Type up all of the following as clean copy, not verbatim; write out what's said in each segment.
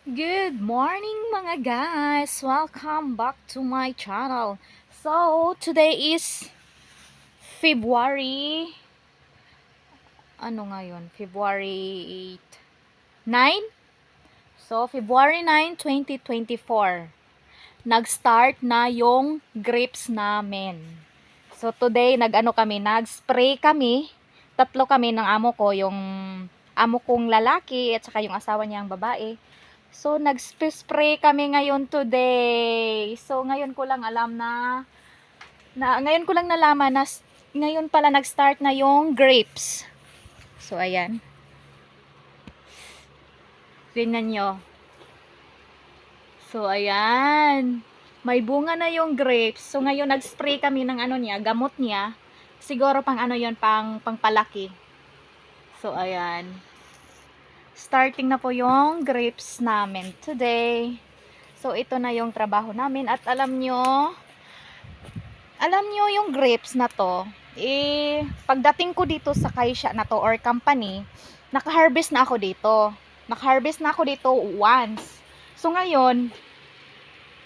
Good morning mga guys! Welcome back to my channel. So, today is February February 9? So, February 9, 2024. Nag-start na yung grapes namin. So, today nag-spray kami. Tatlo kami ng amo ko, yung amo kong lalaki at saka yung asawa niyang babae. So, nag-spray kami ngayon today. So, ngayon ko lang alam ngayon ko lang nalaman na ngayon pala nag-start na yung grapes. So, ayan. Tingnan nyo. So, ayan. May bunga na yung grapes. So, ngayon nag-spray kami ng gamot niya. Siguro pang pangpalaki. So, ayan. Starting na po yung grapes namin today. So, ito na yung trabaho namin. At alam nyo yung grapes na to, pagdating ko dito sa kaisya na to or company, naka-harvest na ako dito. Naka-harvest na ako dito once. So, ngayon,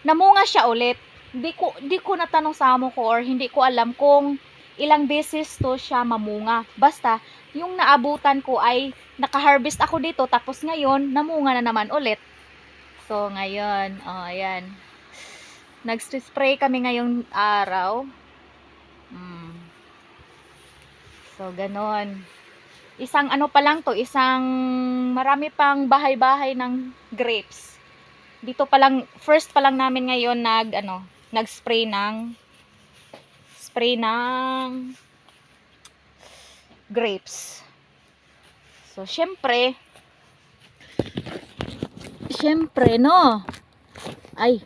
namunga siya ulit. Di ko natanong sa amo ko or hindi ko alam kung ilang beses to siya mamunga. Basta, yung naabutan ko ay naka-harvest ako dito, tapos ngayon, namunga na naman ulit. So, ngayon, ayan. Nag-spray kami ngayong araw. So, ganon. Isang pa lang to, marami pang bahay-bahay ng grapes. Dito pa lang, first pa lang namin ngayon nag-spray ng grapes. So, syempre, no. Ay.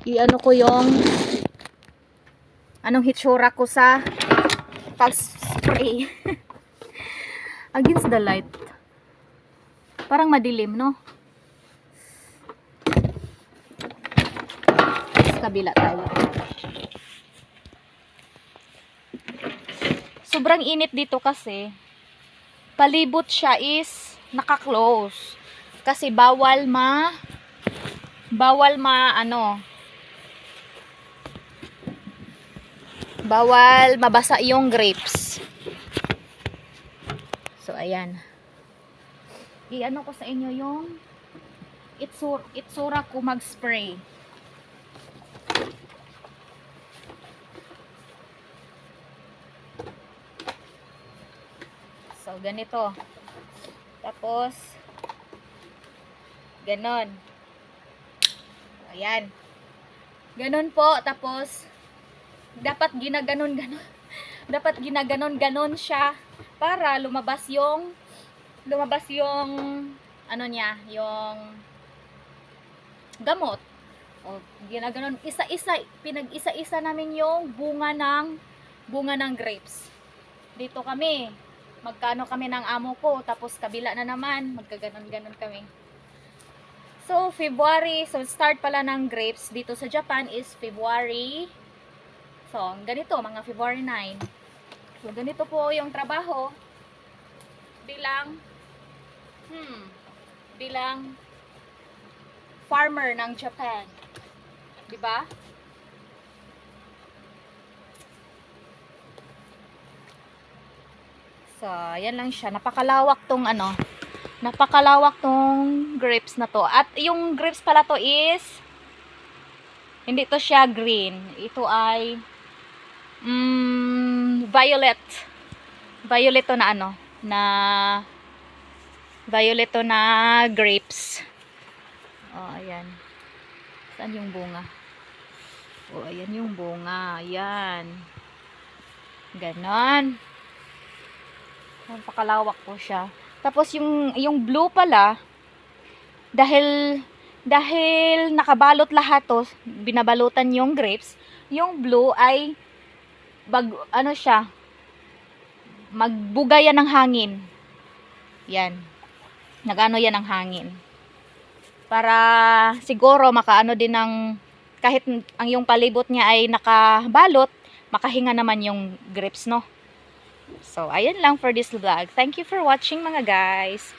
I-ano ko yung anong hitsura ko sa pag-spray. Against the light. Parang madilim, no? Sa kabila tayo. Sobrang init dito kasi palibot siya is naka-close. Kasi bawal mabasa yung grapes. So, ayan. I-ano ko sa inyo yung itsura ko mag-spray. So, ganito. Tapos, ganon. Ayan. Ganon po. Tapos, dapat ginaganon siya para lumabas yung yung gamot. O, ginaganon, pinag-isa-isa namin yung bunga ng grapes. Dito kami, magkano kami ng amo ko, tapos kabila na naman, magkaganon-ganon kami. So, February, so start pala ng grapes dito sa Japan is February. So, ganito, mga February 9. So, ganito po yung trabaho bilang farmer ng Japan. 'Di ba? So, yan lang siya. Napakalawak tong grapes na to. At yung grapes pala to is hindi to siya green. Ito ay violet. Violet to violet to na grapes. Oh, ayan. Saan yung bunga? Oh, ayan yung bunga. Ayan. Ganon. Napakalawak po siya. Tapos yung blue pala, dahil nakabalot lahat to, binabalutan yung grapes, yung blue ay magbuga yan ng hangin. Yan. Nagano yan ng hangin. Para siguro makaano din ng, kahit ang yung palibot niya ay nakabalot, makahinga naman yung grapes, no? So, ayan lang for this vlog. Thank you for watching mga guys.